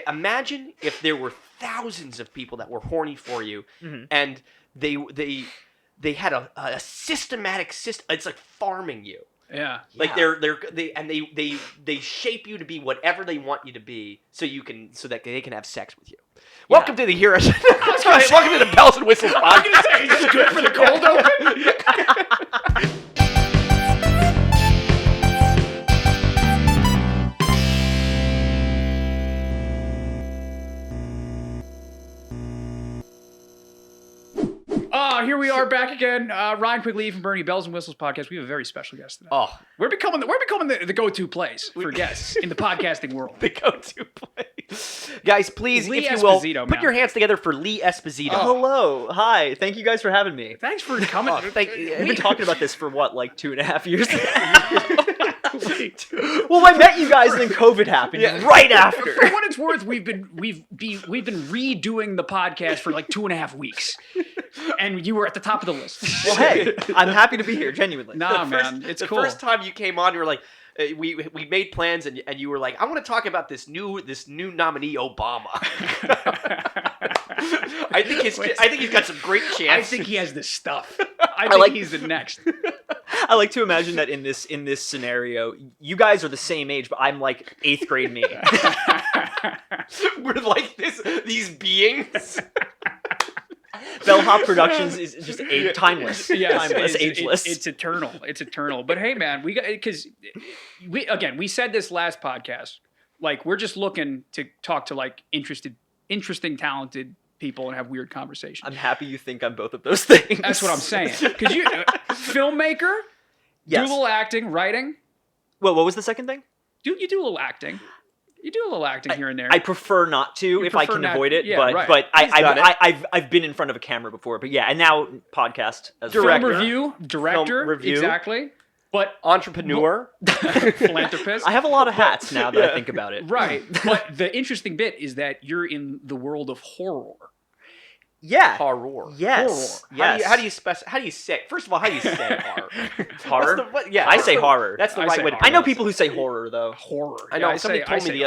Imagine if there were thousands of people that were horny for you, and they had a systematic system. It's like farming you. Yeah. Like they shape you to be whatever they want you to be, so that they can have sex with you. Yeah. Welcome to the Heroes. Welcome to the Bells and Whistles podcast. I was gonna say, is this good for the cold open? Here we are back again. Ryan Quigley from Bernie Bells and Whistles podcast. We have a very special guest today. Oh, we're becoming the go-to place for guests in the podcasting world. The go-to place. Guys, please, Lee if you will, Esposito, put man. your hands together for Lee Esposito. Oh. Hello. Hi. Thank you guys for having me. Thanks for coming. We've been talking about this for what, like 2.5 years? Well, I met you guys and then COVID happened right after. For what it's worth, we've been redoing the podcast for like 2.5 weeks, and you were at the top of the list. Well, hey, I'm happy to be here, genuinely. Nah, man, it's cool. The first time you came on, you were like, we made plans, and you were like, I want to talk about this new nominee, Obama. I think he's got some great chance. I think he has the stuff. I think he's the next. I like to imagine that in this scenario, you guys are the same age, but I'm like 8th grade me. We're like these beings. Bellhop Productions is just timeless. Yes, timeless, ageless. It's eternal. It's eternal. But hey, man, we said this last podcast. Like, we're just looking to talk to like interesting, talented people and have weird conversations. I'm happy you think I'm both of those things. That's what I'm saying. Because you, filmmaker, yes. Do a little acting, writing. Well, what was the second thing? You do a little acting. You do a little acting here and there. I prefer not to if I can avoid it. Yeah, but right. but I've been in front of a camera before. But yeah, and now podcast as film review, director, film review. Exactly. But entrepreneur, philanthropist. I have a lot of hats now that I think about it. Right. But the interesting bit is that you're in the world of horror. Yeah. Horror. Yes. Horror. Yes. How do you say? First of all, how do you say horror? Horror. Yeah. I say horror. That's the right way to. I know people who say horror though. Horror. I know. Yeah, Somebody told me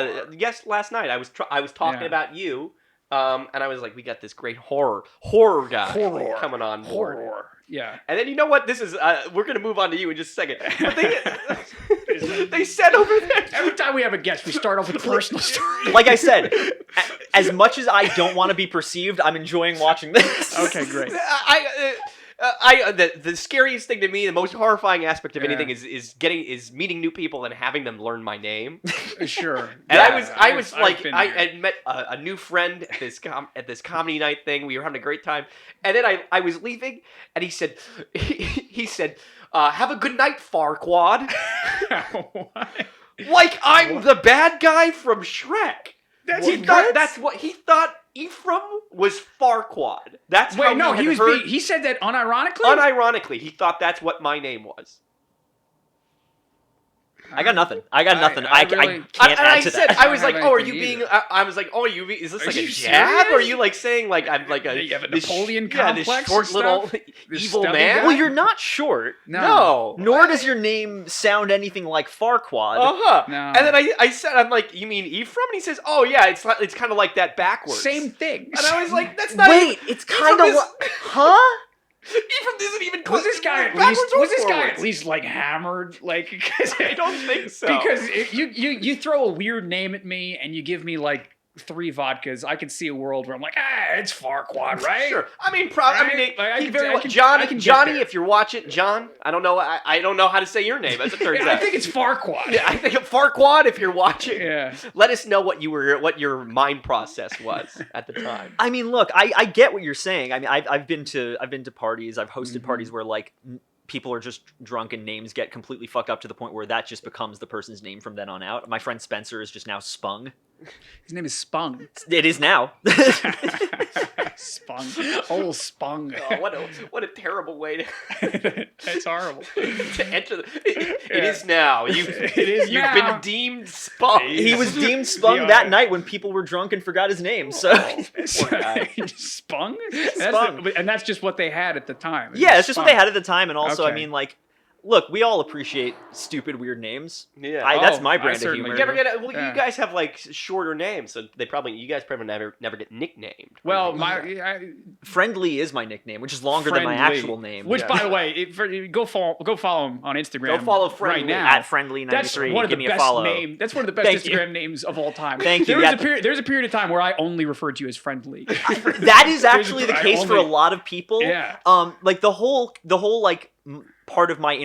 last night. I was talking about you, and I was like, we got this great horror guy coming on board. Horror. Yeah. And then you know what? This is we're gonna move on to you in just a second. But they said over there. Every time we have a guest, we start off with a personal story. Like I said, as much as I don't want to be perceived, I'm enjoying watching this. Okay, great. The scariest thing to me, the most horrifying aspect of anything is meeting new people and having them learn my name. Sure. And I had met a new friend at this comedy night thing. We were having a great time, and then I was leaving, and he said, "Have a good night, Farquaad." What? Like I'm the bad guy from Shrek. He thought Ephraim was Farquaad. That's Wait, how no, he heard. He said that unironically? Unironically, he thought that's what my name was. I got nothing. I can't add to that. I was like, "Oh, are you being?" I was like, "Oh, is this like a jab? Or are you like saying like I'm like you have a Napoleon complex? This short little evil man." Well, you're not short. No. Nor does your name sound anything like Farquaad. No. And then I said, "I'm like, you mean Ephraim?" And he says, "Oh yeah, it's kind of like that backwards." Same thing. And I was like, "That's not." Wait, it's kind of huh? Ephraim isn't even close. Was this guy at least like hammered? Like, cause I don't think so. Because you throw a weird name at me and you give me like 3 vodkas, I could see a world where I'm like, it's Farquaad, right? Sure. I mean, Johnny, if you're watching, John, I don't know. I don't know how to say your name. As it turns out, I think it's Farquaad. Yeah, I think Farquaad. If you're watching, yeah. Let us know what your mind process was at the time. I mean, look, I get what you're saying. I mean, I've been to parties. I've hosted parties where like people are just drunk and names get completely fucked up to the point where that just becomes the person's name from then on out. My friend Spencer is just now Spung. His name is Spung. It is now. Spung. Old Spung. Oh, what a terrible way to. That's horrible. To enter. It is now. You've now. been deemed Spung. He was deemed Spung that night when people were drunk and forgot his name. So Spung? Spung. And that's just what they had at the time. Yeah, it's just what they had at the time, and also, okay. I mean, like, look, we all appreciate stupid, weird names. Yeah. That's Oh, my I brand of certainly humor. You ever get Yeah. you guys have like shorter names, so you guys probably never get nicknamed. Well, Friendly is my nickname, which is longer than my Friendly. actual name. Which, Yeah. by the way, go follow him on Instagram. Go follow right Friendly now. at Friendly93. That's one of Give the me a best follow. name. That's one of the best Thank you. Instagram names of all time. Thank you. There's a period of time where I only referred to you as Friendly. That is actually the case for a lot of people. Yeah. Like the whole like part of my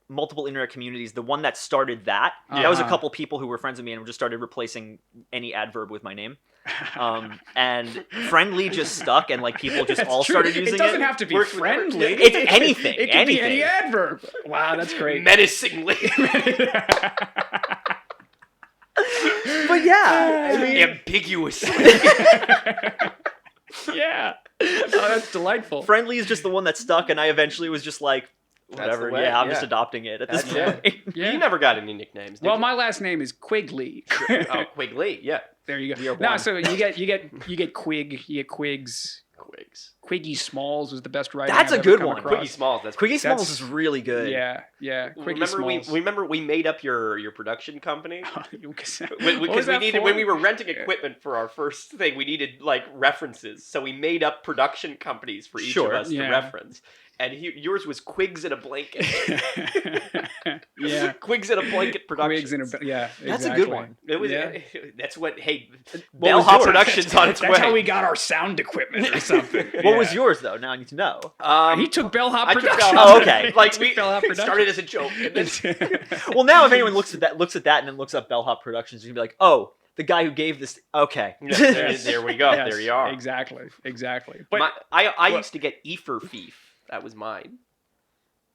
multiple internet communities, the one that started that was a couple people who were friends with me and just started replacing any adverb with my name. And Friendly just stuck, and like people just all started using it. It doesn't have to be Works with friendly. It's anything. It can be any adverb. Wow, that's great. Menacingly. But yeah, I mean, Ambiguously. Yeah. Oh, that's delightful. Friendly is just the one that stuck, and I eventually was just like, whatever. the way, I'm yeah. just adopting it at this That's it. point. Yeah. You never got any nicknames, did Well, you? my last name is Quigley. Oh, Quigley, yeah. There you We are go. No, one. so you get Quig, you get Quigs. Quigs. Quiggy Smalls was the best writing. That's I've a ever good come one. across. Quiggy Smalls. That's Quiggy Smalls That's- is really good. Yeah. Quiggy remember Smalls. we made up your production company Because because we needed when we were renting equipment for our first thing, we needed like references, so we made up production companies for each of Sure. us Yeah. to reference. And yours was Quigs in a Blanket. Yeah. Quigs in a Blanket Productions. Quigs in a yeah. That's a exactly. good one. It was. Yeah. That's what. Hey, What was Bellhop yours? Productions on its That's way. how we got our sound equipment or something. What was yours though? Now I need to know. He took Bellhop I took Productions. Bellhop. Oh, okay. Like He we took Bellhop it started as a joke. And then, Well, now if anyone looks at that and then looks up Bellhop Productions, you can be like, oh, the guy who gave this. Okay. yeah, there we go. Yes, There you are. Exactly. But I used to get Efer Fief. That was mine.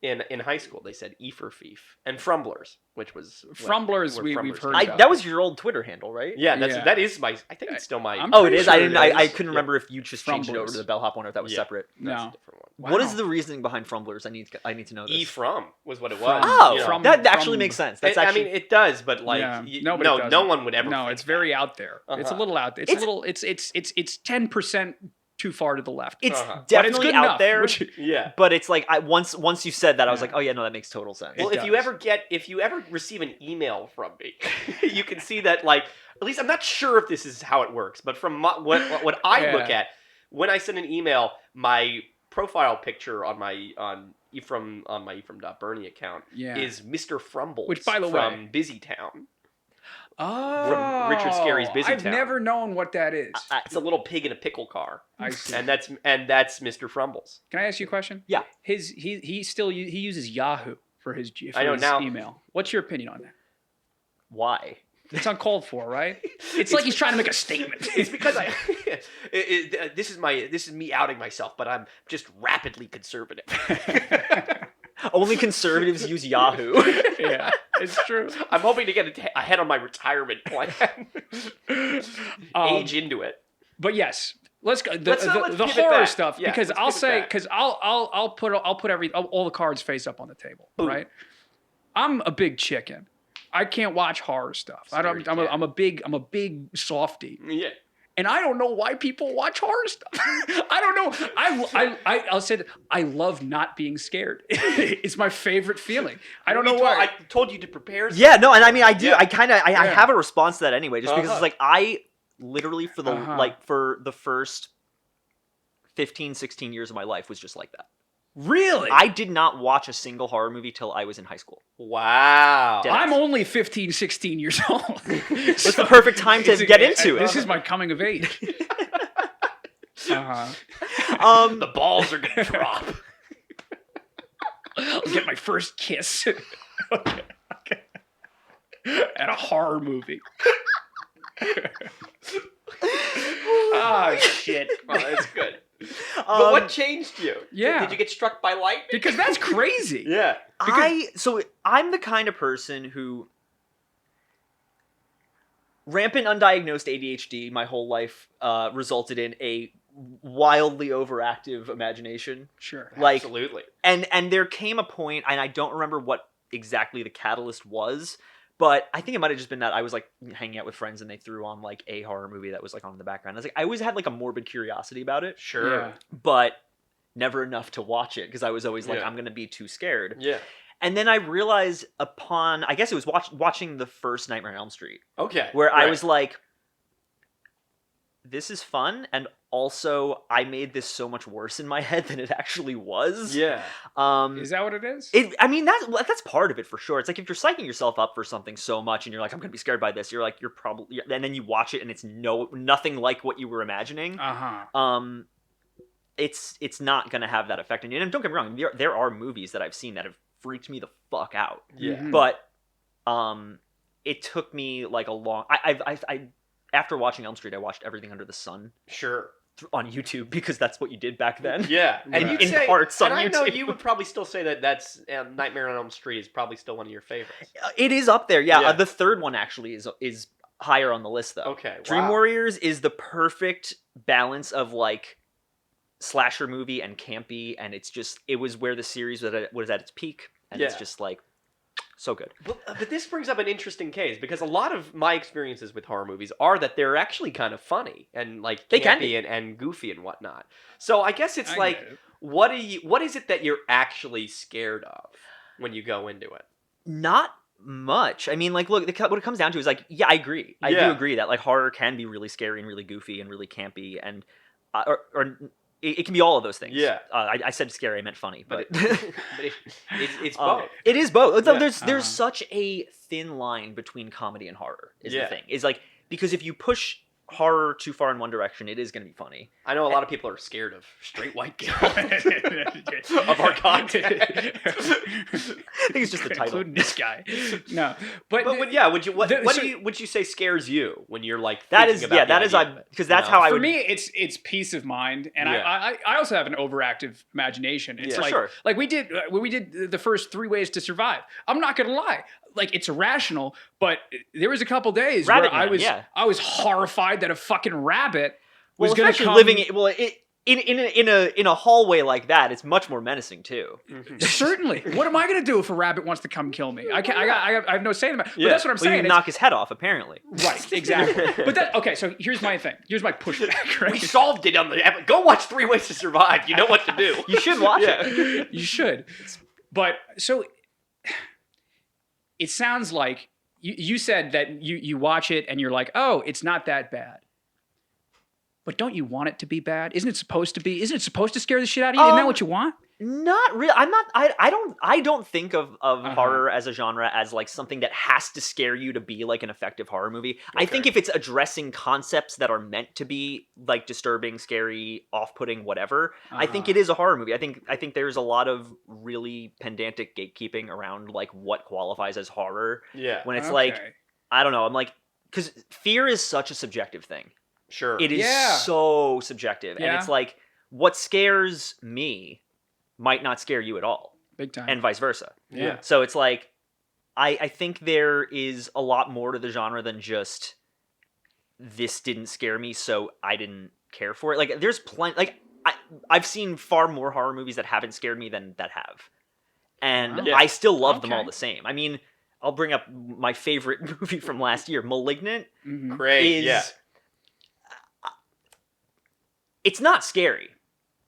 In high school, they said Efer Fief and Frumblers, which was Frumblers, where we've Frumblers heard came about. That was your old Twitter handle, right? Yeah, Yeah. that is my. I think it's still my. I'm Oh, it pretty is. sure I didn't. it I is. couldn't Yeah. remember if you just changed it over Frumblers. to the Bellhop one or if that was Yeah. separate. That's No. a different one. What Wow. is the reasoning behind Frumblers? I need to know this. E from was what it was. From. Oh, you know. From- that actually from- makes sense. That's I actually. mean, it does, but like, Yeah. no, No, but it no doesn't. one would ever. No, think it's very that. out there. It's a Uh-huh. little out there. It's 10% too far to the left. it's Uh-huh. But definitely good out enough, there. which- Yeah. But it's like once you said that, I was Yeah. like, oh yeah, no, that makes total sense. Well, It if you ever receive an email from me, you can see that like at least I'm not sure if this is how it works, but from what I look Yeah. at when I send an email, my profile picture on my Ephraim.Bernie account Yeah. is Mr. Frumbles, Which, by the from way- Busy Town. Oh, Richard Scarry's Busy I've Town. never known what that is. It's a little pig in a pickle car, I see. and that's Mr. Frumbles. Can I ask you a question? Yeah. He uses Yahoo for his I know, his now- email. What's your opinion on that? Why? It's uncalled for, right? It's like he's trying to make a statement. It's because this is me outing myself, but I'm just rapidly conservative. Only conservatives use Yahoo. Yeah, it's true. I'm hoping to get ahead on my retirement plan. Age into it. But yes, let's go. Let's The pivot horror back. stuff, Yeah, because let's I'll pivot say, back. because I'll put all the cards face up on the table, Ooh. right? I'm a big chicken. I can't watch horror stuff. I'm a big softie. Yeah. And I don't know why people watch horror stuff. I don't know. I'll say that I love not being scared. It's my favorite feeling. I don't know why. I told you to prepare. Yeah, no, and I mean, I do. Yeah. I Yeah. have a response to that anyway, just because Uh-huh. it's like I literally for the first 15, 16 years of my life was just like that. Really? I did not watch a single horror movie till I was in high school. Wow. Dead. I'm only 15, 16 years old. It's the perfect time to get into This it. is my coming of age. Uh-huh. The balls are gonna drop. I'll get my first kiss. Okay. At a horror movie. Oh, shit. Well, that's good. But Um, what changed you? Yeah. Did you get struck by lightning? Because that's crazy. Yeah. I'm the kind of person who rampant undiagnosed ADHD my whole life resulted in a wildly overactive imagination. Sure. Like, Absolutely. and there came a point, and I don't remember what exactly the catalyst was, but I think it might have just been that I was like hanging out with friends and they threw on like a horror movie that was like on in the background. I was like, I always had like a morbid curiosity about it, Sure. Yeah. but never enough to watch it because I was always like, Yeah. I'm gonna be too scared. Yeah. And then I realized I guess it was watching the first Nightmare on Elm Street, Okay. where I right. was like, this is fun, and also I made this so much worse in my head than it actually was. Yeah. Is that what it is? I mean, that's part of it for sure. It's like if you're psyching yourself up for something so much and you're like, I'm gonna be scared by this, you're probably, and then you watch it and it's nothing like what you were imagining. It's not gonna have that effect on you. And don't get me wrong, there are movies that I've seen that have freaked me the fuck out. Yeah. Mhm. But it took me like a long. I after watching Elm Street, I watched everything under the sun Sure. on YouTube because that's what you did back then. Yeah, and Right. you'd In say, parts on and I know YouTube. you would probably still say that's Nightmare on Elm Street is probably still one of your favorites. It is up there. Yeah, Yeah. the third one actually is higher on the list though. Okay, Dream wow. Warriors is the perfect balance of like slasher movie and campy, and it was where the series was at its peak, and it's Yeah. just like so good. But this brings up an interesting case because a lot of my experiences with horror movies are that they're actually kind of funny and like They can campy and goofy and whatnot. So I guess it's I like, get it. what is it that you're actually scared of when you go into it? Not much. I mean, like, look, what it comes down to is like, yeah, I agree. I do Yeah. agree that like horror can be really scary and really goofy and really campy, and or it can be all of those things. Yeah. I said scary, I meant funny, but, It's both. it is both. Yeah. There's such a thin line between comedy and horror. Is Yeah. the thing. Is like because if you push horror too far in one direction, it is going to be funny. I know a lot of people are scared of straight white guilt of our content. I think it's just the title. Including this guy. No, but would you say scares you when you're like That thinking is about yeah. the That is idea of it, because you that's know? how I for would. me, it's peace of mind, and Yeah. I also have an overactive imagination. It's Yeah. For like sure. like we did when we did the first 3 ways to survive. I'm not gonna lie, like it's irrational, but there was a couple days Rabbit where Man, I was horrified that a fucking rabbit was Well, gonna especially come. living in a hallway like that, it's much more menacing too. Mhm. Certainly. What am I gonna do if a rabbit wants to come kill me? I can't. I have no say in that. But Yeah. that's what I'm Well, saying. you It's- knock his head off, apparently. Right, exactly. But that okay. So here's my thing. Here's my pushback. Right? We solved it on the. Go watch 3 Ways to Survive. You know what to do. You should watch Yeah. it. You should. But so it sounds like you said that you watch it and you're like, oh, it's not that bad. But don't you want it to be bad? Isn't it supposed to be? Isn't it supposed to scare the shit out of you? Isn't that what you want? Not really. I'm not. I don't think of Uh-huh. horror as a genre as like something that has to scare you to be like an effective horror movie. I think if it's addressing concepts that are meant to be like disturbing, scary, off-putting, whatever, I think Uh-huh. it is a horror movie. I think there's a lot of really pedantic gatekeeping around like what qualifies as horror. Yeah. When it's like Okay. I don't know. I'm like because fear is such a subjective thing. Sure. It is Yeah. so subjective, and Yeah. it's like what scares me might not scare you at all, Big time. and vice versa. Yeah. So it's like I think there is a lot more to the genre than just this didn't scare me, so I didn't care for it. Like there's plenty. Like I've seen far more horror movies that haven't scared me than that have, and Yeah. I still love them all Okay. the same. I mean, I'll bring up my favorite movie from last year, *Malignant*. Mhm. Great. Yeah. It's not scary.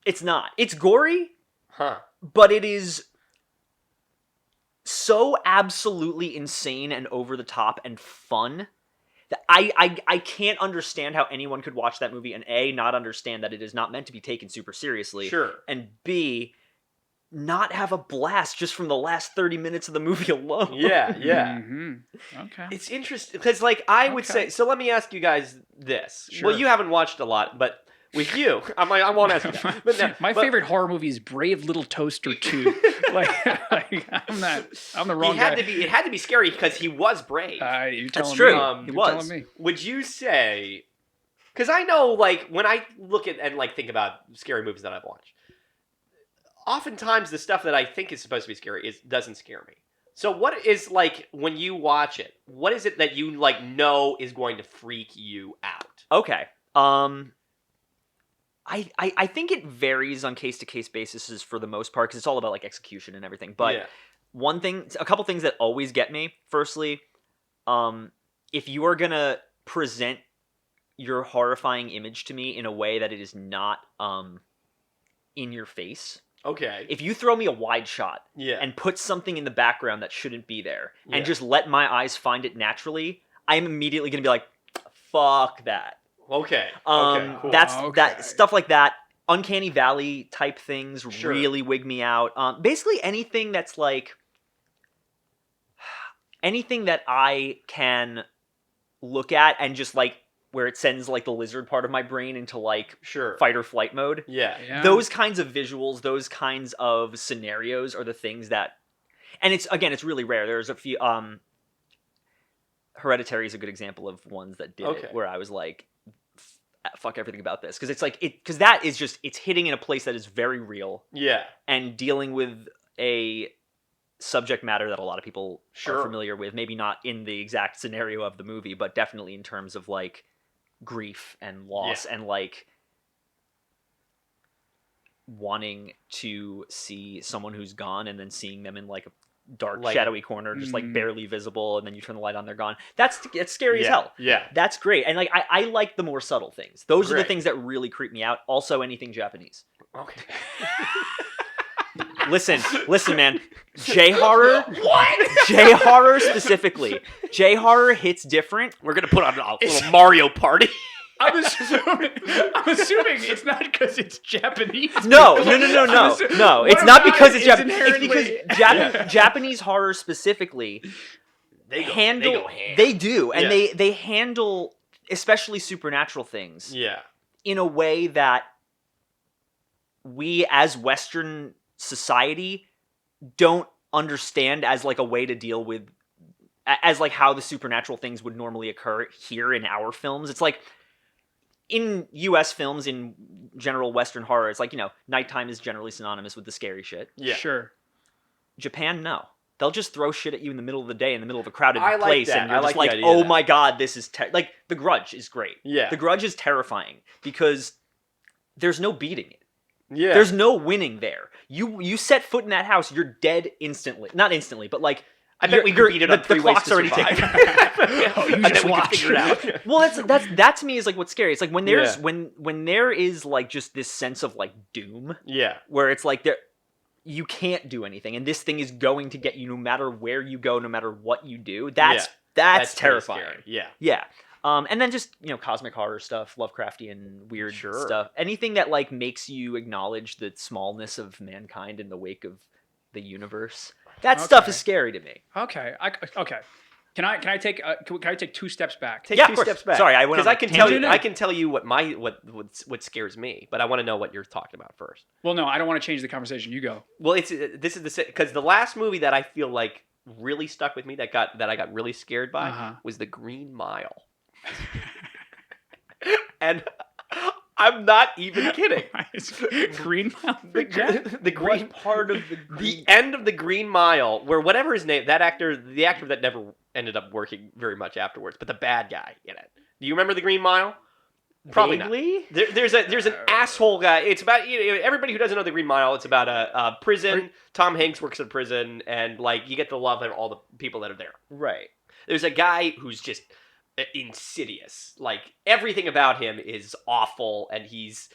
It's not. It's gory, Huh. but it is so absolutely insane and over the top and fun that I can't understand how anyone could watch that movie and A, not understand that it is not meant to be taken super seriously, Sure. and B, not have a blast just from the last 30 minutes of the movie alone. Yeah. Yeah. Mhm. Okay. It's interesting because, like, I would Okay. say. So let me ask you guys this. Sure. Well, you haven't watched a lot, but with you, I won't ask you that. But no, My but favorite horror movie is Brave Little Toaster 2. like I'm the wrong He had guy. to be. It had to be scary because he was brave. You're That's telling true. Me. He You're was. telling me. Would you say? Because I know, like, when I look at and like think about scary movies that I've watched, oftentimes the stuff that I think is supposed to be scary doesn't scare me. So what is like when you watch it? What is it that you like know is going to freak you out? Okay. I think it varies on case to case basis for the most part because it's all about like execution and everything. But yeah. a couple things that always get me. Firstly, if you are gonna present your horrifying image to me in a way that it is not in your face, Okay. If you throw me a wide shot Yeah. and put something in the background that shouldn't be there Yeah. and just let my eyes find it naturally, I'm immediately going to be like, fuck that. Okay. Cool. That stuff like that. Uncanny Valley type things Sure. really wig me out. Basically anything that's like anything that I can look at and just like where it sends like the lizard part of my brain into like Sure. fight or flight mode. Yeah. Yeah. Those kinds of visuals, those kinds of scenarios are the things that, and it's really rare. There's a few. Hereditary is a good example of ones that did it, where I was like, fuck everything about this, because it's like because that is just it's hitting in a place that is very real. Yeah. And dealing with a subject matter that a lot of people Sure. are familiar with, maybe not in the exact scenario of the movie, but definitely in terms of like grief and loss and like wanting to see someone who's gone and then seeing them in like a dark shadowy corner, just like barely visible, and then you turn the light on, they're gone. It's scary as hell. Yeah. That's great. And like I like the more subtle things. Those are the Great. things that really creep me out. Also anything Japanese. Okay. Listen, man. J-horror. What? J-horror specifically. J-horror hits different. We're gonna put on a little Mario Party. I'm assuming it's not because it's Japanese. No. It's not because it's Japanese. It's inherently- because Japanese horror specifically They go ham. They do, and Yeah. they handle especially supernatural things Yeah. in a way that we as Western society don't understand as like a way to deal with as like how the supernatural things would normally occur here in our films. It's like in US films, in general Western horror, it's like, you know, nighttime is generally synonymous with the scary shit. Yeah. Sure. Japan, no. They'll just throw shit at you in the middle of the day in the middle of a crowded I like place, that. and you're I just like like, the idea oh of that. my god, this is like The Grudge is great. Yeah. The Grudge is terrifying because there's no beating it. Yeah. There's no winning there. You set foot in that house, you're dead instantly. Not instantly, but like I bet we could beat it up the 3 ways clock's to already survive. ticking. Oh, you And just then we can watch. figure it out. Well, that to me is like what's scary. It's like when there's Yeah. when there is like just this sense of like doom, Yeah. where it's like you can't do anything, and this thing is going to get you no matter where you go, no matter what you do. That's pretty terrifying. scary. Yeah. Yeah. And then just, you know, cosmic horror stuff, Lovecraftian weird Sure. stuff. Anything that like makes you acknowledge the smallness of mankind in the wake of the universe. That stuff Okay. is scary to me. Okay. Okay. Can I take 2 steps back? Take Yeah, 2 of course. steps back. Sorry, I went because on I a can tell you. tangent. I can tell you what scares me, but I want to know what you're talking about first. Well, no, I don't want to change the conversation. You go. Well, this is because the last movie that I feel like really stuck with me that I got really scared by Uh-huh. was The Green Mile, and I'm not even kidding. Green Mile. The green What part of the the end of The Green Mile, where whatever his name, the actor that never ended up working very much afterwards, but the bad guy in it. Do you remember The Green Mile? Probably not. Vaguely? There's an asshole guy. It's about, you know, everybody who doesn't know The Green Mile. It's about a prison. Tom Hanks works in a prison, and like you get the love of all the people that are there. Right. There's a guy who's just insidious. Like everything about him is awful, and he's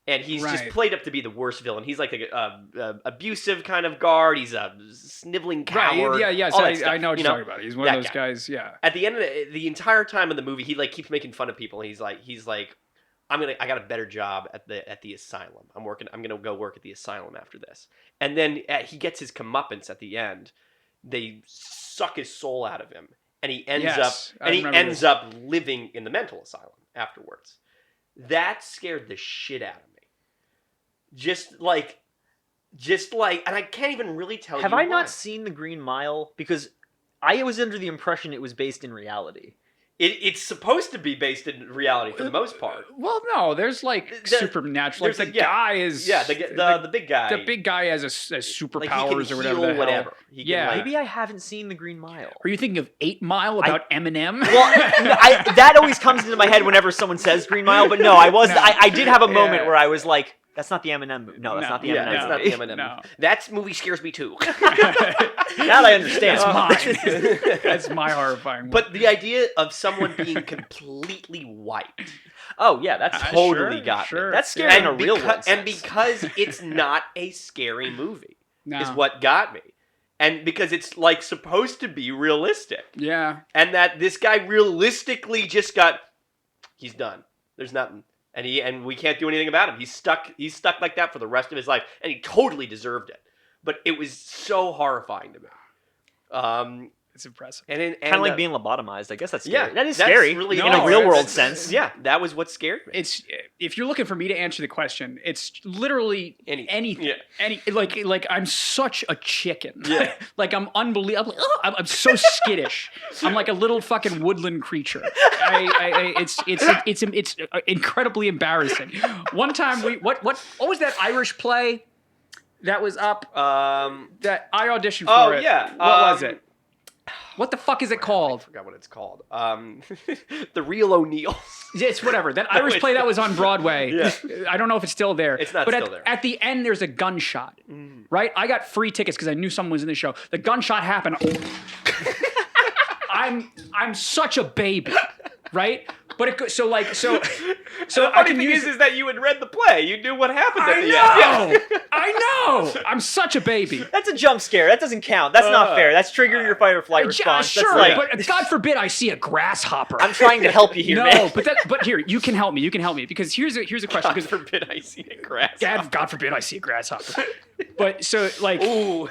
just Right. played up to be the worst villain. He's like a abusive kind of guard. He's a sniveling coward. Right. Yeah. all So that stuff, I know what you you're know? talking about. He's one of That those guy. guys. Yeah. At the end of the entire time of the movie, he like keeps making fun of people. And he's like, I got a better job at the asylum. I'm gonna go work at the asylum after this. And then he gets his comeuppance at the end. They suck his soul out of him, and he ends up living in the mental asylum afterwards. That scared the shit out of me. Just like, and I can't even really tell you. Have I why. not seen The Green Mile? Because I was under the impression it was based in reality. It's supposed to be based in reality for the most part. Well, no, there's like supernatural. Like there's the guy is the big guy. The big guy has like superpowers he can or whatever. heal The hell. whatever. He can, Yeah. like- Maybe I haven't seen The Green Mile. Are you thinking of 8 Mile about Eminem? Well, that always comes into my head whenever someone says Green Mile, but no, I did have a moment where I was like, That's not the Eminem movie. No, that's No. not the Yeah, Eminem it's not movie. the Eminem. No. That movie scares me too. Now I understand. That's mine. That's my horrifying one. But the idea of someone being completely white Oh yeah, that's totally sure, got me. sure. That's scary in a real world sense. And because it's not a scary movie No. is what got me. And because it's like supposed to be realistic. Yeah. And that this guy realistically just he's done. There's nothing. And we can't do anything about him. He's stuck like that for the rest of his life. And he totally deserved it. But it was so horrifying to me. It's impressive. And kind of like being lobotomized. I guess that's scary. Yeah, that is that's scary really in No, a real that's- world sense. Yeah, that was what scared me. It's if you're looking for me to answer the question, it's literally anything. Yeah. Like I'm such a chicken. Yeah. Like I'm unbelievable. I'm so skittish. I'm like a little fucking woodland creature. It's incredibly embarrassing. One time what was that Irish play that was up that I auditioned for? Oh it. yeah. What was it? What the fuck is it I called? forgot what it's called. The Real O'Neills. It's whatever. That Irish play that was on Broadway. Yeah. I don't know if it's still there. It's not but still there. At the end, there's a gunshot. Right? I got free tickets because I knew someone was in the show. The gunshot happened. I'm such a baby. Right? But it so the I funny can thing use is that you had read the play. You knew what happened at I the know. end. Yeah. I know. I'm such a baby. That's a jump scare. That doesn't count. That's not fair. That's triggering your fight or flight response. Sure, That's like, but God forbid I see a grasshopper. I'm trying to help you here, no, man. but here you can help me. You can help me because here's a question. God Because forbid I see a grass. God forbid I see a grasshopper. But so like Ooh.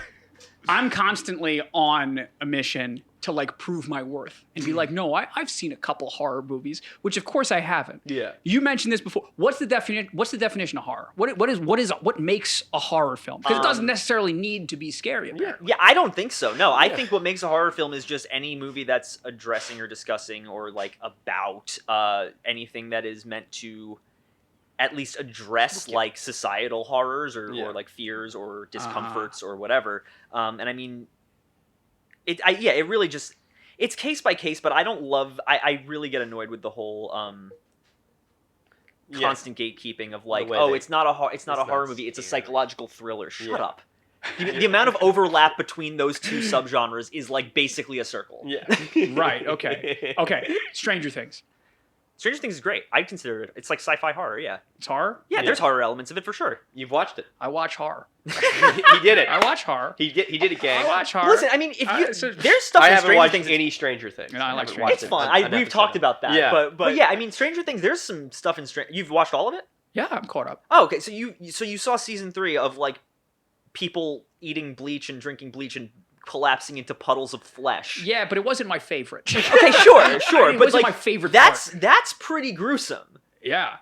I'm constantly on a mission to like prove my worth and be like, no, I've seen a couple horror movies, which of course I haven't. Yeah. You mentioned this before. What's the definition of horror? What makes a horror film? Because it doesn't necessarily need to be scary. Apparently. Yeah, I don't think so. No, I think what makes a horror film is just any movie that's addressing or discussing or like about anything that is meant to at least address like societal horrors or like fears or discomforts or whatever. And I mean, it really just it's case by case. But I don't love. I really get annoyed with the whole constant gatekeeping of like, it's not a horror movie. It's a psychological thriller. Shut up. The amount of overlap between those two subgenres is like basically a circle. Yeah. Right. Okay. Stranger Things. Stranger Things is great. I'd consider it. It's like sci-fi horror. Yeah. It's horror. Yeah, there's horror elements of it for sure. You've watched it. I watch horror. He did it. I watch horror. He did it, gang. I watch horror. Listen, I mean, if you there's stuff I in haven't Stranger watched Things. any Stranger Things. No, I like haven't Stranger watched It's it. fun. An We've episode talked of it. about that. Yeah. But yeah, I mean, Stranger Things. There's some stuff in Stranger. You've watched all of it? Yeah, I'm caught up. Oh, okay. So you saw season 3 of like people eating bleach and drinking bleach and collapsing into puddles of flesh. Yeah, but it wasn't my favorite. Okay, sure. I mean, it but wasn't like my favorite. that's pretty gruesome. Yeah.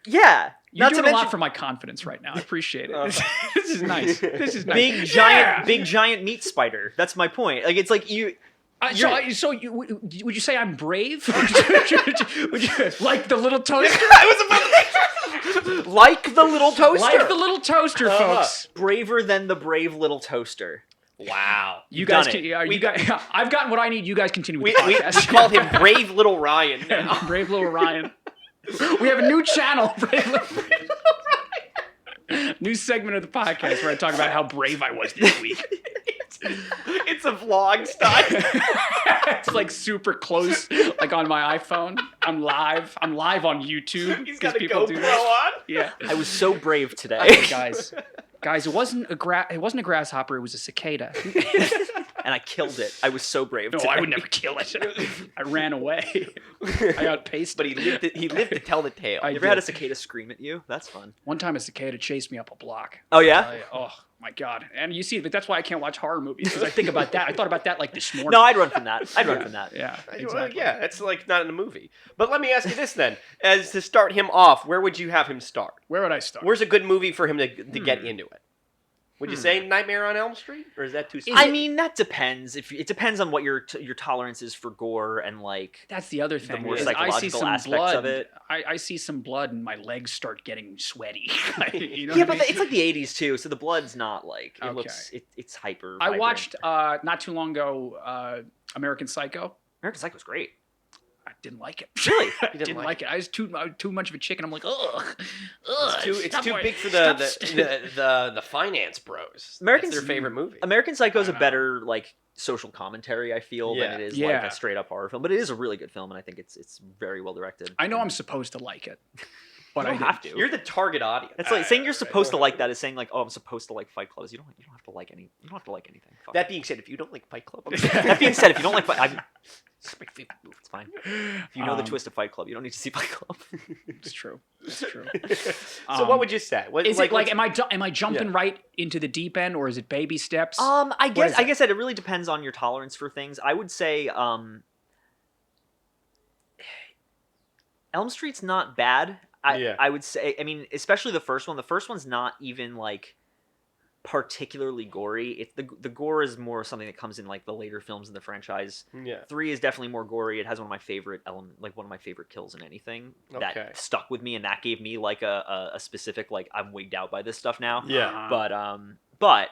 Yeah. You're Not to doing a mention lot for my confidence right now. I appreciate it. This is nice. This is nice. big giant meat spider. That's my point. Like it's like you. Would you say I'm brave? would you, like the little toaster? I was about to like the little toaster. Like the little toaster, folks. Braver than the brave little toaster. Wow. You guys, done it. you guys, I've gotten what I need. You guys continue with We the podcast. call him Brave Little Ryan now. Brave Little Ryan. We have a new channel, Brave Little Ryan. New segment of the podcast where I talk about how brave I was this week. It's a vlog style. It's like super close, like on my iPhone. I'm live on YouTube. He's got a people do GoPro that. on. Yeah. I was so brave today. Okay, guys, it wasn't a grasshopper. It was a cicada. And I killed it. I was so brave No, today. I would never kill it. I ran away. I got pasted. But he lived to tell the tale. I You ever had a cicada scream at you? That's fun. One time a cicada chased me up a block. Oh yeah? Oh my god! And you see, but that's why I can't watch horror movies because I think about that. I thought about that like this morning. No, I'd run from that. I'd run from that. Yeah, Well, exactly. yeah, it's like not in a movie. But let me ask you this then: as to start him off, where would you have him start? Where would I start? Where's a good movie for him to get into it? Would you say Nightmare on Elm Street, or is that too? I mean, that depends. It depends on what your tolerance is for gore and like. That's the other thing. more is I see psychological some aspects blood. of it. I see some blood and my legs start getting sweaty. You know Yeah, what I but mean? it's like the '80s too, so the blood's not like it Okay. looks. It's hyper. I vibrant. watched not too long ago American Psycho. American Psycho's great. I didn't like it. Really? I didn't like it. I was too much of a chicken. I'm like, ugh. It's too big for the finance bros. Americans- That's their favorite movie. American Psycho is I a know. better like social commentary, I feel, than Yeah. it is Yeah. like a straight up horror film. But it is a really good film, and I think it's very well directed. I know I'm supposed to like it, but You I don't didn't. have to. You're the target audience. It's like saying you're supposed to like that is saying like, oh, I'm supposed to like Fight Club. You don't have to like any. You don't have to like anything. Fuck. That being said, if you don't like Fight Club, That being said, if you don't like Fight, it's fine. If you know the Um, twist of Fight Club, you don't need to see Fight Club. It's true. It's true. So what would you say? What, Is it like what's- am I jumping right into the deep end, or is it baby steps? I is guess it? that it really depends on your tolerance for things. I would say Elm Street's not bad. I would say, I mean, especially the first one. The first one's not even like particularly gory. It's the gore is more something that comes in like the later films in the franchise. Yeah. 3 is definitely more gory. It has one of my favorite kills in anything Okay. that stuck with me, and that gave me like a specific like I'm wigged out by this stuff now. Yeah. But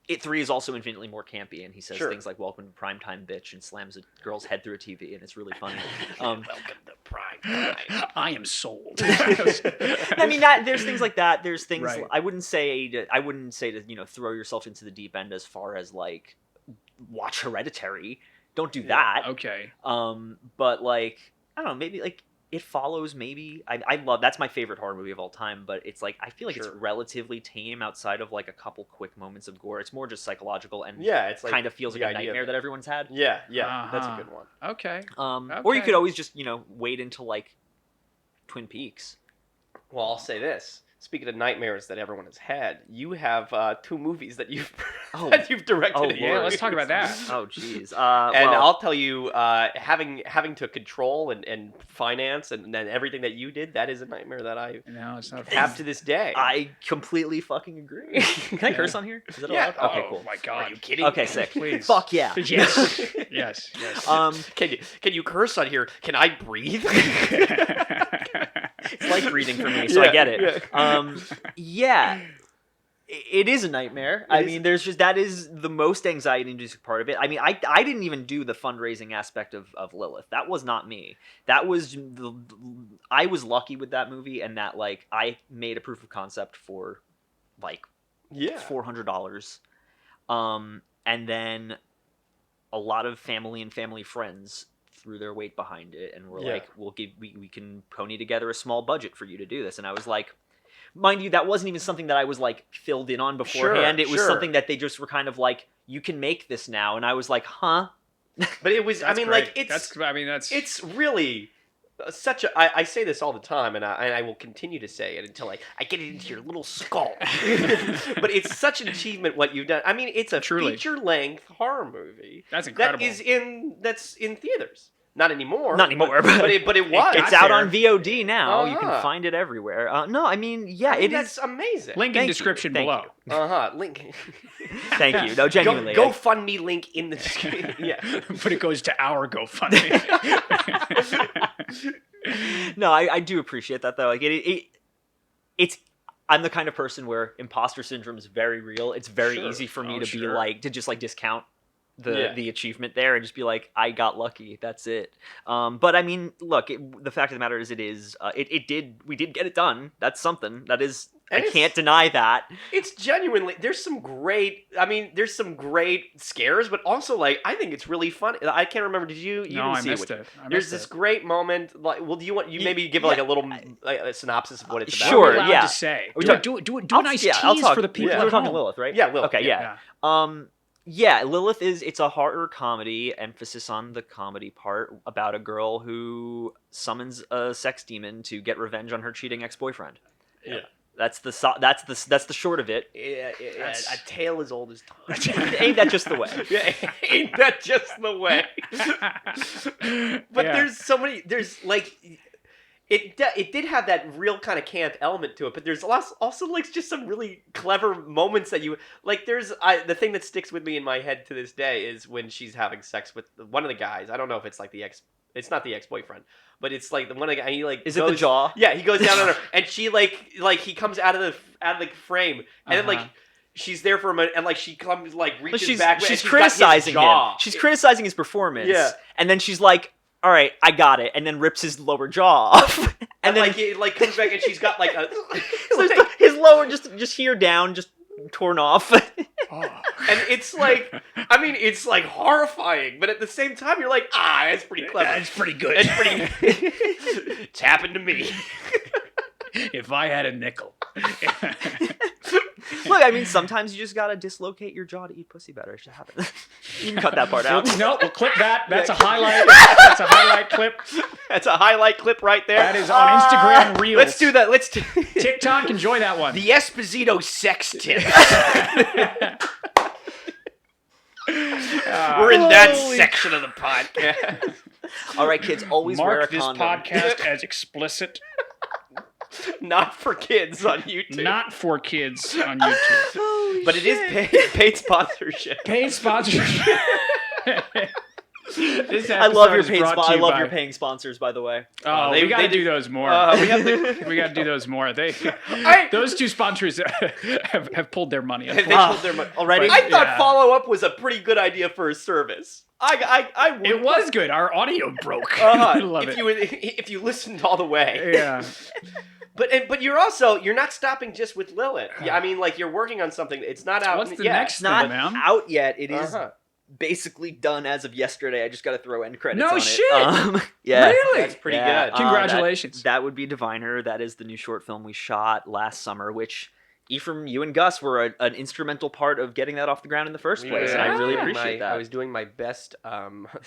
It 3 is also infinitely more campy, and he says Sure. things like "Welcome to Primetime, bitch," and slams a girl's head through a TV, and it's really funny. Welcome to Prime Time. I am sold. I mean, there's things like that. There's things Right. I wouldn't say to throw yourself into the deep end as far as like watch Hereditary. Don't do that. Okay. But like I don't know, maybe like It Follows. Maybe I love that's my favorite horror movie of all time. But it's like I feel like it's Sure. relatively tame outside of like a couple quick moments of gore. It's more just psychological and Yeah, it's like kind of feels the like a idea nightmare of that it. everyone's had. Yeah, that's a Uh-huh. good one. Okay. Or you Okay. could always just wade into like Twin Peaks. Well, I'll say this. Speaking of nightmares that everyone has had, you have 2 movies that you've that you've directed. Oh, in Yeah, Lord. let's talk about that. Oh jeez. And well, I'll tell you, having to control and finance and then everything that you did, that is a nightmare that I No, it's not. have to this day. I completely fucking agree. Can I curse on here? Is that Yeah. allowed? Okay, Oh, cool. my God. Are you kidding? Okay, sick. Please. Fuck yeah. Yes. Yes. Yes. Can you curse on here? Can I breathe? It's like breathing for me, so I get it. Yeah. It is a nightmare. I mean, there's just that is the most anxiety-inducing part of it. I mean, I didn't even do the fundraising aspect of Lillith. That was not me. That was I was lucky with that movie, and that like I made a proof of concept for like $400, and then a lot of family and family friends threw their weight behind it, and were like, we can pony together a small budget for you to do this. And I was like, mind you, that wasn't even something that I was like filled in on beforehand. It was something that they just were kind of like, you can make this now. And I was like, huh? But it was, That's I mean, great. like, that's it's really such a, I say this all the time, and I will continue to say it until I get it into your little skull. But it's such an achievement what you've done. I mean, it's a Truly. feature-length horror movie. That's incredible. That's in theaters. Not anymore. Not anymore, but it was. It's out on VOD now. You Uh-huh. can find it everywhere. No, I mean, yeah, I mean, it that's is. amazing. link in Thank you. description Thank below. Link. Thank you. No, genuinely. Go fund me link in the description. Yeah. But it goes to our GoFundMe. No, I do appreciate that though. Like it's. I'm the kind of person where imposter syndrome is very real. It's very Sure. easy for me Oh, to sure. be like to just like discount Yeah. the achievement there and just be like, I got lucky. That's it. But I mean, look, the fact of the matter is, we did get it done. That's something. That is, And I can't deny that. It's genuinely there's some great scares, but also like I think it's really funny. I can't remember. Did you No, didn't I see missed it? it. I There's missed this it. great moment. Like, well, do you want maybe give like a little a synopsis of what it's about? Sure, What are we allowed yeah. to say? We Do, talk- do a I'll- nice yeah, I'll tease talk- for the people yeah. at We're talking home. Lilith, right? Yeah, Lilith. Okay, yeah. Yeah, Lilith it's a horror comedy, emphasis on the comedy part, about a girl who summons a sex demon to get revenge on her cheating ex-boyfriend. Yeah. That's the short of it. A tale as old as time. Ain't that just the way? Yeah, ain't that just the way? But Yeah. there's so many. There's like. It did have that real kind of camp element to it, but there's also like just some really clever moments that you like. There's the thing that sticks with me in my head to this day is when she's having sex with one of the guys. I don't know if it's like the ex. It's not the ex-boyfriend, but it's like the one of the guy. He like Is it the jaw? Yeah, he goes down on her, and she like he comes out of the frame, and then like she's there for a minute, and like she comes like But reaches back. she's and she's criticizing got his jaw. him. She's criticizing his performance. Yeah. And then she's like, "All right, I got it," and then rips his lower jaw off. And then like it like comes back, and she's got like a. so his lower just here down, just torn off. And it's like, I mean, it's like horrifying, but at the same time, you're like, that's pretty clever. That's pretty good. It's pretty. It's happened to me. If I had a nickel. Look, I mean, sometimes you just gotta dislocate your jaw to eat pussy better. It should happen. You can cut that part out. No, we'll clip that. That's a highlight. That's a highlight clip. That's a highlight clip right there. That is on Instagram Reels. Let's do that. Let's do TikTok, enjoy that one. the Esposito sex tip. We're in that section of the podcast. All right, kids, always wear a Mark this condom. podcast as explicit. Not for kids on YouTube. Not for kids on YouTube. Holy But it is paid sponsorship. Paid sponsorship. I love your paying sponsors, by the way. Oh, they- we got to they do do- those more. We have to. We got to do those more. I- Those two sponsors have pulled their money. They unfortunately. pulled their money. Already? I thought Yeah. follow up was a pretty good idea for a service. I would. It was good. Our audio broke. I love if it. you listened all the way. Yeah. But you're not stopping just with Lillith. Yeah, I mean, like you're working on something. It's not out. What's the yeah. next It's not man. out yet. It is Uh-huh. basically done as of yesterday. I just got to throw end credits No on shit! it. Yeah. Really? That's pretty Yeah. good. Congratulations. That would be Diviner. That is the new short film we shot last summer, which Ephraim, you and Gus were an instrumental part of getting that off the ground in the first place, and I really appreciate that. I was doing my best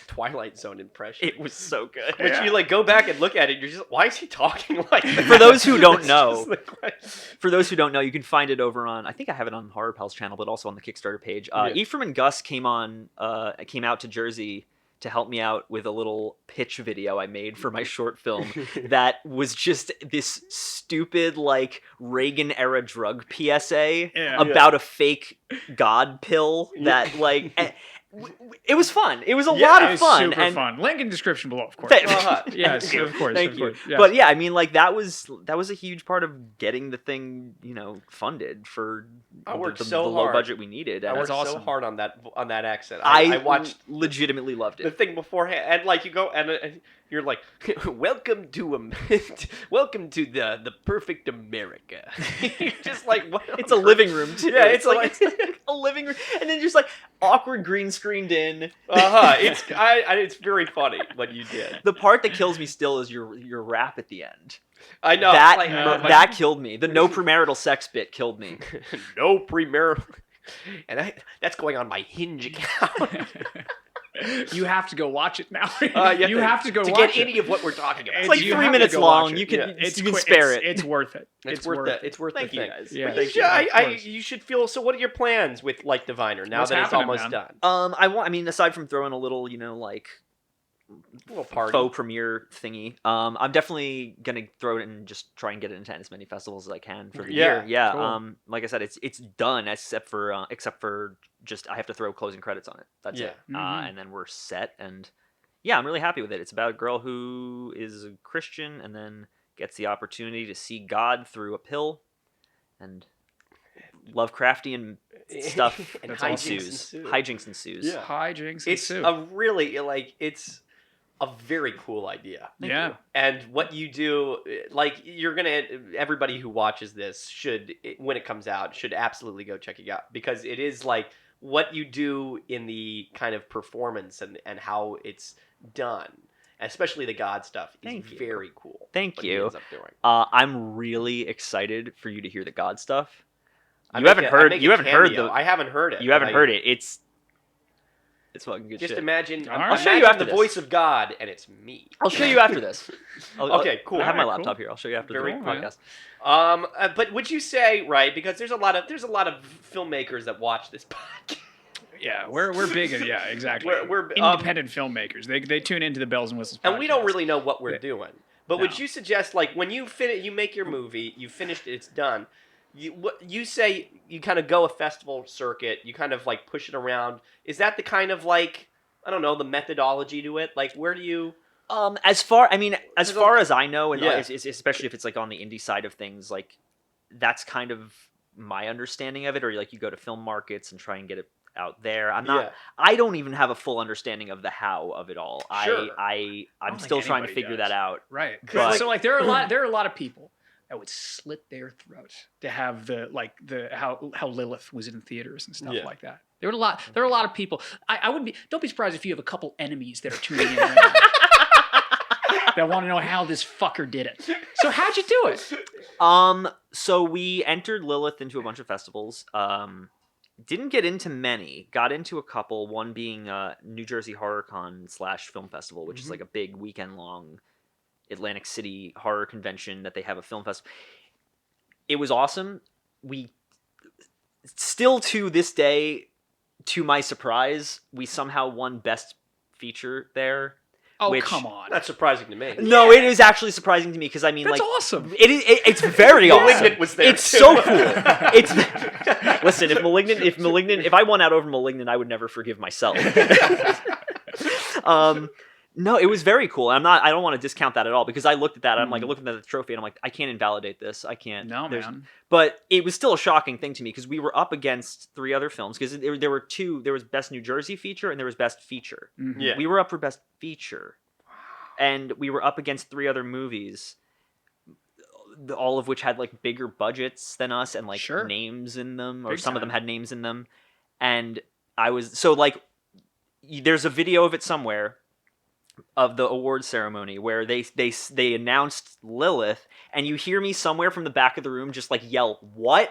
Twilight Zone impression. It was so good. Which Yeah. you like go back and look at it, you're just why is he talking like that? For those who don't It's know, just like- For those who don't know, you can find it over on. I think I have it on Horror Pals channel, but also on the Kickstarter page. Yeah. Ephraim and Gus came out to Jersey to help me out with a little pitch video I made for my short film that was just this stupid like Reagan era drug PSA Yeah. about a fake God pill that like. It was fun. It was a lot It of was fun. super and fun. Link in description below, of course. Yes, of course. Thank of you. course. Yes. But yeah, I mean, like that was a huge part of getting the thing, funded for I worked the so low hard. budget we needed. I And worked That's so awesome. hard on that accent. I I watched legitimately loved the it. thing beforehand, and like you go and you're like, welcome to welcome to the perfect America. You're just like, what? It's a living room too. Yeah, it's like- it's like a living room, and then just like awkward green screened in. It's very funny what you did. The part that kills me still is your rap at the end. I know that it's like, that killed me. The no premarital sex bit killed me. no premarital, and that's going on my Hinge account. You have to go watch it now. You have to go to watch get it. any of what we're talking about. It's like You 3 have to minutes go long. watch it. You can Yeah. you can quick. spare it. It's worth it. It's worth it. It's worth Thank the you thing. guys. Yeah. But you Thank should, you. you should feel. So, what are your plans with like Diviner now What's that it's happening, almost man? done? I mean, aside from throwing a little, like A little party. faux premiere thingy, I'm definitely gonna throw it and just try and get it into as many festivals as I can for the Yeah, year. Yeah. cool. Like I said, it's done except for just I have to throw closing credits on it. That's Yeah. it. Mhm. And then we're set. And yeah, I'm really happy with it. It's about a girl who is a Christian and then gets the opportunity to see God through a pill, and Lovecraftian stuff And That's hijinks awesome. ensues. ensue. Hijinks ensues. Yeah. Hijinks It's ensue. a really it's a very cool idea. Thank Yeah. you. And what you do, like everybody who watches this should, when it comes out, should absolutely go check it out, because it is like what you do in the kind of performance and how it's done, especially the God stuff, is Thank you. very cool. Thank what he you. ends up doing. I'm really excited for you to hear the God stuff. I You make haven't a- I heard. make You a haven't heard cameo. the. I haven't heard it. You haven't but heard it. It's fucking good Just shit. imagine. All right. I'll show you imagine after the this. voice of God, and it's me. I'll show you after this. Okay, cool. I have my Alright, laptop cool. here. I'll show you after Very the cool, man. podcast. But would you say, right? Because there's a lot of filmmakers that watch this podcast. Yeah, we're big. Yeah, exactly. We're independent filmmakers. They tune into the Bells and Whistles. and we don't podcast. really know what we're Yeah. doing. But would No. you suggest, like, when you you make your movie, you finished it, it's done. You say you kind of go a festival circuit, you kind of like push it around. Is that the kind of like, I don't know, the methodology to it? Like, where do you? As far as I know, and Yeah. especially if it's like on the indie side of things, like that's kind of my understanding of it, or like you go to film markets and try and get it out there. Yeah. I don't even have a full understanding of the how of it all. Sure. I'm don't still think trying to anybody figure does. that out. Right. But- So like there are a lot of people that would slit their throat to have how Lilith was in theaters and stuff Yeah. like that. There are a lot of people. I wouldn't be. Don't be surprised if you have a couple enemies that are tuning in right now that want to know how this fucker did it. So how'd you do it? So we entered Lilith into a bunch of festivals. Didn't get into many. Got into a couple. One being New Jersey Horror Con / Film Festival, which is like a big weekend-long Atlantic City horror convention that they have a film festival. It was awesome. We still to this day, to my surprise, we somehow won Best Feature there. Oh, which- come on. That's surprising to me. No, it is actually surprising to me because I mean, That's like, awesome. it's very awesome. Malignant was there. It's too. so cool. It's listen, if I won out over Malignant, I would never forgive myself. No, it was very cool. I don't want to discount that at all because I looked at that. I'm like looking at the trophy and I'm like, I can't invalidate this. I can't. No, man. But it was still a shocking thing to me because we were up against 3 other films because there were 2. There was Best New Jersey Feature and there was Best Feature. Mhm. Yeah. We were up for Best Feature, and we were up against 3 other movies, all of which had like bigger budgets than us and like Sure. names in them, or Big some of them time. had names in them. And I was so like, there's a video of it somewhere of the award ceremony where they announced Lilith, and you hear me somewhere from the back of the room just like yell, "What?"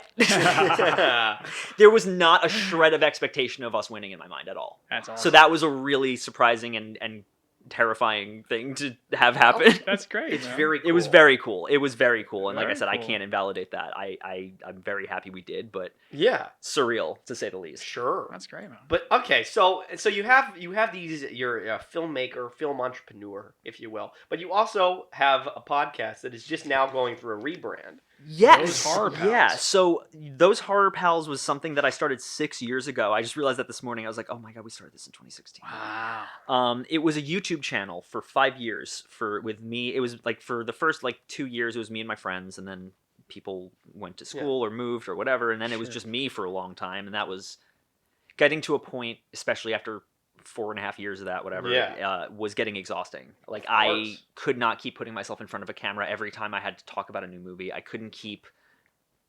There was not a shred of expectation of us winning in my mind at all. That's awesome. So that was a really surprising and terrifying thing to have happen. That's great. It's man. very cool. It was very cool. It was very cool. And like I Very said, I cool. can't invalidate that. I'm very happy we did, but Yeah, surreal to say the least. sure. That's great, man. But okay, so you have these. You're a filmmaker, film entrepreneur, if you will. But you also have a podcast that is just now going through a rebrand. Yes. Those Horror Pals. Yeah. So those Horror Pals was something that I started 6 years ago. I just realized that this morning. I was like, oh my God, we started this in 2016. Wow. It was a YouTube channel for 5 years with me. It was like for the first like 2 years, it was me and my friends, and then people went to school or moved or whatever, and then it was just me for a long time, and that was getting to a point, especially after 4.5 years of that, whatever, was getting exhausting. Like I could not keep putting myself in front of a camera every time I had to talk about a new movie. I couldn't keep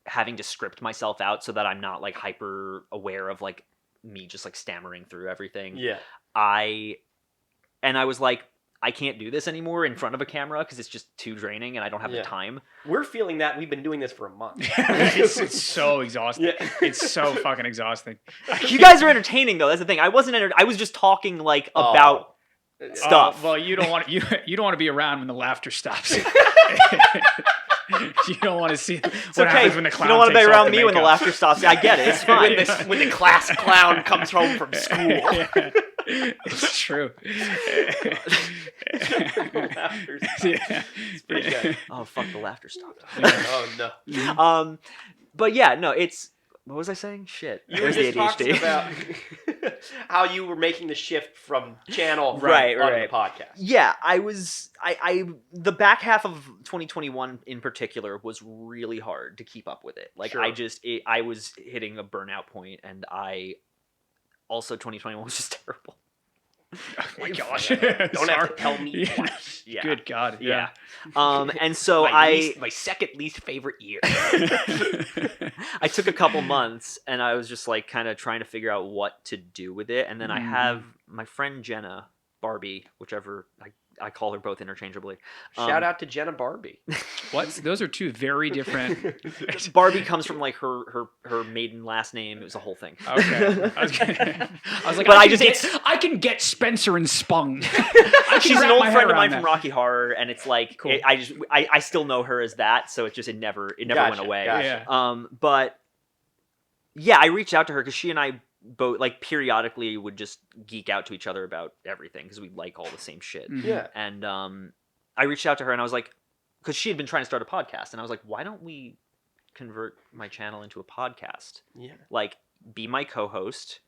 having to script myself out so that I'm not like hyper aware of like me just like stammering through everything. Yeah. I was like, I can't do this anymore in front of a camera because it's just too draining and I don't have the time. We're feeling that. We've been doing this for a month. it's so exhausting. Yeah. It's so fucking exhausting. You guys are entertaining though. That's the thing. I was just talking like about stuff. Well, you don't want you don't want to be around when the laughter stops. You don't want to see It's what okay. happens when the clown You don't want to be takes off around the me when the makeup. laughter stops. I get it. It's fine. when the class clown comes home from school. Yeah. It's true. Laughter's Yeah. It's pretty good. Oh fuck! The laughter stopped. Oh no. But yeah, no. It's what was I saying? Shit. You were There's the just talking ADHD. about how you were making the shift from channel Right, onto right. the podcast. Yeah, I the back half of 2021 in particular was really hard to keep up with it. Like Sure. I was hitting a burnout point, and also 2021 was just terrible. Oh my gosh. Don't have to Sorry. tell me Yeah. twice. Yeah. Good God. Yeah. And so my second least favorite year. I took a couple months, and I was just like kind of trying to figure out what to do with it. And then I have my friend Jenna, Barbie, whichever I call her both interchangeably. Shout out to Jenna Barbie. What? Those are two very different. Barbie comes from like her maiden last name. It was a whole thing. Okay. I was like, But I can get Spencer and Spung. She's an wrap old my head friend of mine around from that. Rocky Horror, and it's like Cool. I still know her as that, so it never Gotcha, went away. gotcha. Yeah. But yeah, I reached out to her because she and I both like periodically would just geek out to each other about everything because we like all the same shit. Mhm. Yeah. And I reached out to her and I was like, because she had been trying to start a podcast, and I was like, why don't we convert my channel into a podcast? Yeah. Like, be my co-host.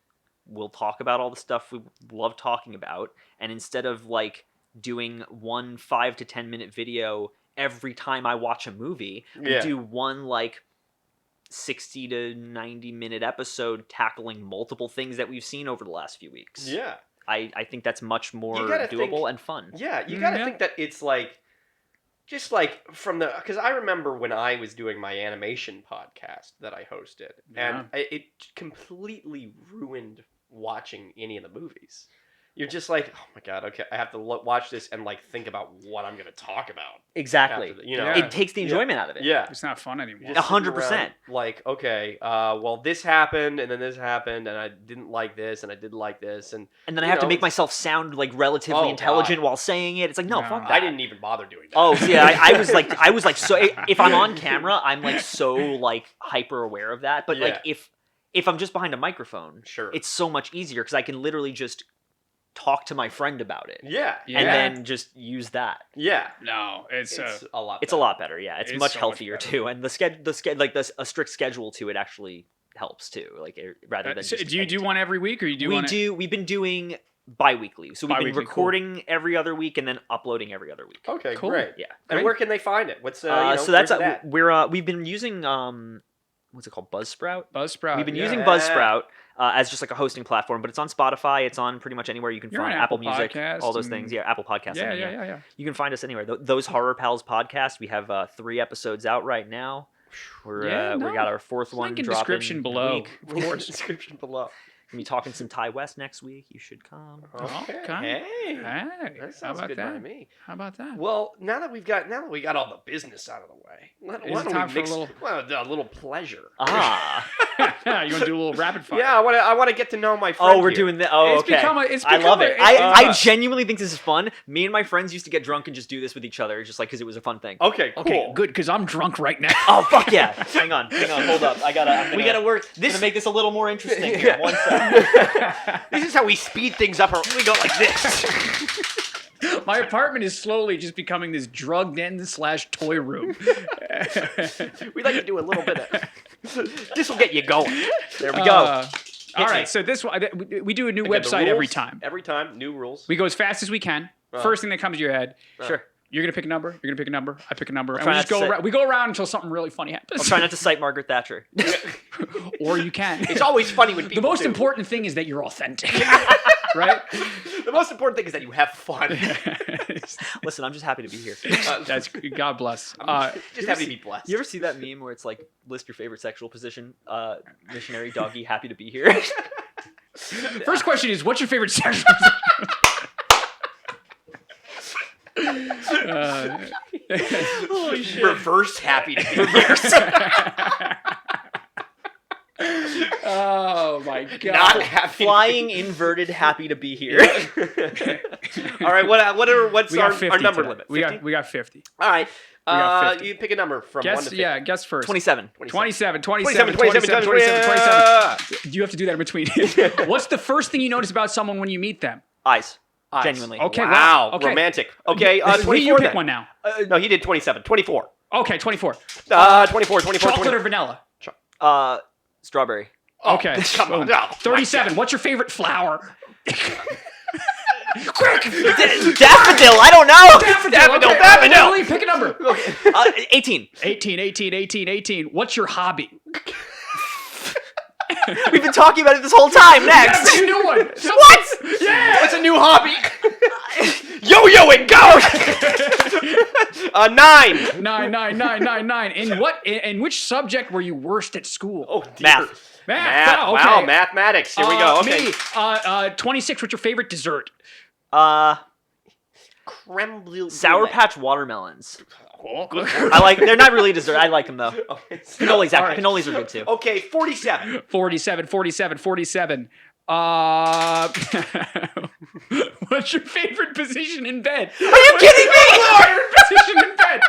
We'll talk about all the stuff we love talking about, and instead of like doing one 5 to 10 minute video every time I watch a movie, we Yeah. do one like 60 to 90-minute episode tackling multiple things that we've seen over the last few weeks. Yeah. I think that's much more gotta doable think- and fun. Yeah, you gotta Yeah. think that it's like, just like from the, because I remember when I was doing my animation podcast that I hosted, and it completely ruined watching any of the movies. You're just like, oh my god, okay, I have to watch this and like think about what I'm gonna talk about. Exactly. After the, you know, Yeah. It takes the enjoyment out of it. yeah. It's not fun anymore. Just sitting 100%. around, like, okay, well, this happened, and then this happened, and I didn't like this, and I did like this, and And then I you have to know, make it's- myself sound like relatively Oh, intelligent God. while saying it. It's like, no, No. fuck that. I didn't even bother doing that. Oh, so yeah, I was like, so if I'm on camera, I'm like so like hyper aware of that. But like if I'm just behind a microphone, Sure. it's so much easier because I can literally just talk to my friend about it Yeah. Yeah. and then just use that. Yeah. No, it's a lot. It's a lot better, yeah. It's It's much so much healthier better. too, and a strict schedule to it actually helps too. Like rather than so just do you do one every week, or you do one? We've been doing bi-weekly, so we've been Bi-weekly, recording every other week and then uploading every other week. Okay, Cool. great. Yeah. And Great. where can they find it? What's So that's where's it at? we've been using what's it called, Buzzsprout. Buzzsprout. We've been yeah. using Yeah. Buzzsprout as just like a hosting platform, but it's on Spotify. It's on pretty much anywhere you can You're find on Apple Apple Music, Podcasts all those and- things. Yeah, Apple Podcasts. Yeah, I mean, yeah. You can find us anywhere. Those Horror Pals podcast. We have 3 episodes out right now. We got our 4th one Link in dropping description in a below. week. Of course. Description below. We'll be talking some Ty West next week. You should come. Okay. Hey. Hey, That how sounds about good that? by me. How about that? Well, now that we got all the business out of the way, why Is it don't time we for a mix little- a little pleasure? Ah. You want to do a little rapid fire? Yeah, I want to get to know my friend. Oh, we're here. doing that. Oh, It's okay. it's I love it. become I genuinely think this is fun. Me and my friends used to get drunk and just do this with each other, just like because it was a fun thing. Okay, cool. Okay, good, because I'm drunk right now. Oh fuck yeah! Hang on, hold up. I'm We gotta work. I'm gonna make this a little more interesting. Here. Yeah. One second. This is how we speed things up. We go like this. My apartment is slowly just becoming this drugged in / toy room. We'd like to do a little bit of. This will get you going. There we go. All me. right, so this one we do a new Again, the website every rules, time. Every time, new rules. We go as fast as we can. First thing that comes to your head. Sure. You're gonna pick a number. You're gonna pick a number. I pick a number, and try we not just to go say- around. We go around until something really funny happens. I'll try not to cite Margaret Thatcher. Or you can. It's always funny when people. The most do. important thing is that you're authentic, right? The most important thing is that you have fun. Listen, I'm just happy to be here. That's God bless. Just happy to be blessed. You ever see that meme where it's like list your favorite sexual position? Missionary doggy, happy to be here. First question is, what's your favorite sexual position? Holy shit. Reverse happy to be here. Oh my God! Not happy. Flying inverted, happy to be here. All right. What's We got our 50 number today. limit? We 50? got 50. All right. got 50. You pick a number from 1 to 50. Guess first. 27. 27, 27. 27. Yeah. You have to do that in between. What's the first thing you notice about someone when you meet them? Eyes. Eyes. Genuinely. Okay, Wow. Okay. Romantic. Okay. Will 24 you pick then. one now? No, he did 27. 24. Okay, 24. 24. Chocolate or vanilla? Strawberry. Okay. Come on. Boom. No. 37. What's your favorite flower? Quick! Daffodil, I don't know! Daffodil. Okay. Daffodil. Lily, pick a number. 18. 18. What's your hobby? We've been talking about it this whole time. That's Next! a new one. What? Yeah. What's a new hobby? Yo-yo and go. 9. 9. In which subject were you worst at school? Oh, dear. Math. Math. Oh, okay. Wow, mathematics. Here we go. Okay. Me. 26. What's your favorite dessert? Creme brulee. Sour Patch watermelons. Good. I like. They're not really dessert. I like them though. Okay. Cannolis, All right. cannolis are good too. Okay, 47. 47. What's your favorite position in bed? Are you kidding me? Favorite position in bed.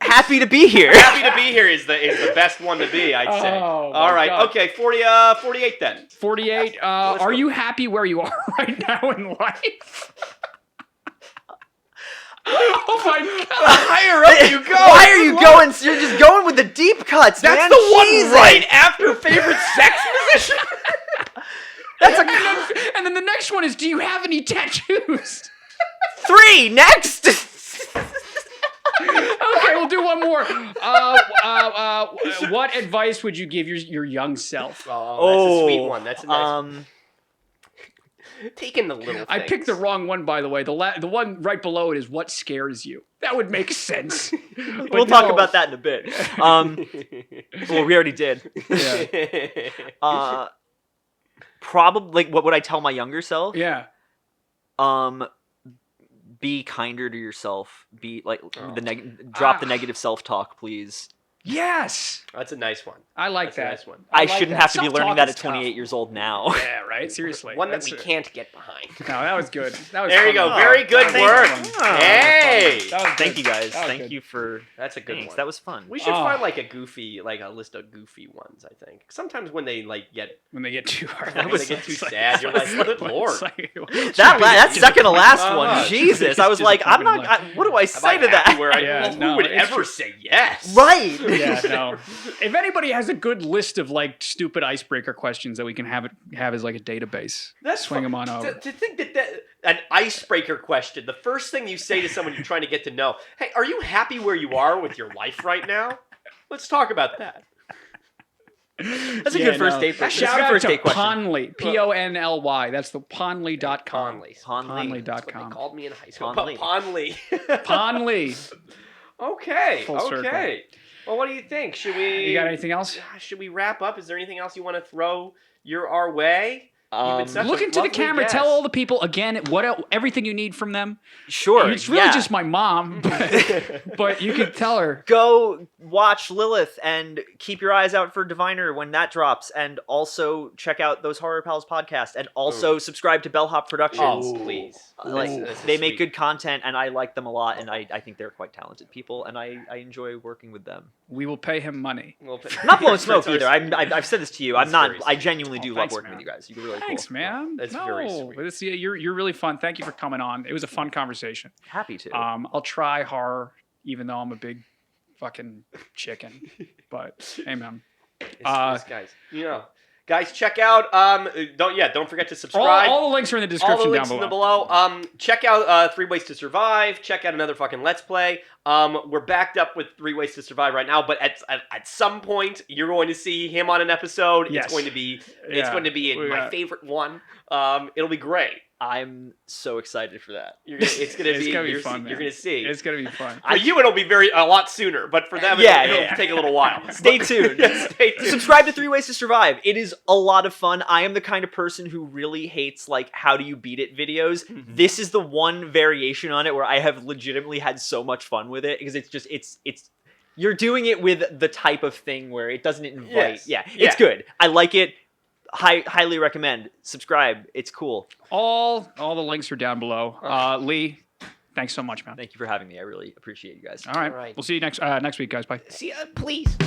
Happy to be here. Happy to be here is the best one to be, I'd say. Oh, my All right. God. Okay, 48 then. 48. Are you happy where you are right now in life? Oh my The God. higher up you go. Why are you going? You're just going with the deep cuts, That's man. the one Jesus. right after favorite sex position. That's And then the next one is, do you have any tattoos? 3. Next. Okay, we'll do one more. What advice would you give your young self? Oh, that's a sweet one. That's a nice. Taking the little things. I picked the wrong one, by the way. The one right below it is what scares you. That would make sense. We'll talk about that in a bit. Well, we already did. Yeah. Probably, like, what would I tell my younger self? Yeah. Be kinder to yourself. Be like drop the negative self-talk, please. Yes. That's a nice one. I like That's that. a nice one. I like shouldn't that. have to be learning Self-talk that is at 28 tough. years old now. Yeah, right? Seriously. One that That's we it. can't get behind. No, that was good. That was There you fun. go. Very good That was work. fun. Hey. That was Thank good. you guys. That was Thank good. you for. That's a good Thanks. one. That was fun. We should Oh. find like a list of goofy ones. I think sometimes when they get When they get too hard. when they get too sad, you're like, good lord. That second to last one, Uh-huh. Jesus! I was like, I'm not. What do I say to that? Where Yeah, who no, would it's ever true. say yes? Right. Yeah, no. If anybody has a good list of like stupid icebreaker questions that we can have as like a database, swing them on over. To think that an icebreaker question, the first thing you say to someone you're trying to get to know, hey, are you happy where you are with your life right now? Let's talk about that. That's a good first date. That's a Shout good out first to date question. Ponley, Ponly. That's the Ponley.com. Ponley. Ponley. That's what they Ponley.com. called me in high school. Ponley. Ponley. Ponley. Okay. Full circle. Okay. Well, what do you think? Should we? You got anything else? Should we wrap up? Is there anything else you want to throw our way? You've been such Look a into the lovely camera. guest. Tell all the people again everything you need from them. Sure. It's really yeah. just my mom, but you can tell her. Go watch Lillith and keep your eyes out for Diviner when that drops, and also check out those Horror Pals podcast, and also subscribe to Bellhop Productions. Oh, please. They make good content, and I like them a lot, and I think they're quite talented people, and I enjoy working with them. We will pay him money. Well, I'm not blowing smoke That's either. our- I've said this to you. That's I'm not. very I genuinely do love thanks, working man. with you guys. You're really Thanks, cool. man. That's no, very sweet. It's, you're really fun. Thank you for coming on. It was a fun conversation. Happy to. I'll try horror, even though I'm a big fucking chicken. But hey, man. It's guys, check out. Don't forget to subscribe. All the links are in the All description the links down in below. the below. Check out 3 Ways to Survive. Check out another fucking Let's Play. We're backed up with 3 Ways to Survive right now, but at some point you're going to see him on an episode. Yes. It's going to be We my got- favorite one. It'll be great. I'm so excited for that. It's gonna be fun, man. You're gonna see. It's gonna be fun. For you, it'll be a lot sooner, but for them, Yeah, it'll yeah. take a little while. Stay tuned. Stay tuned. Subscribe to 3 Ways to Survive. It is a lot of fun. I am the kind of person who really hates like how do you beat it videos. This is the one variation on it where I have legitimately had so much fun with it, because it's you're doing it with the type of thing where it doesn't invite. Yes. Yeah, Yeah. it's good. I like it. Highly recommend. Subscribe. It's cool. All the links are down below. Lee, thanks so much, man. Thank you for having me. I really appreciate you guys. All right. All right. We'll see you next week, guys. Bye. See, please.